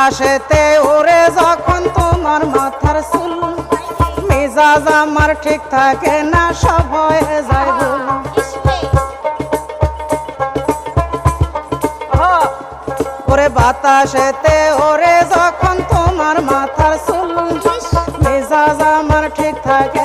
বাতাসেতে ওরে যখন তোমার মাথার চুল মেজাজ আমার ঠিক থাকে না সব হয়ে যায় ভুল ওরে বাতাসেতে ওরে যখন তোমার মাথার চুল মেজাজ আমার ঠিক থাকে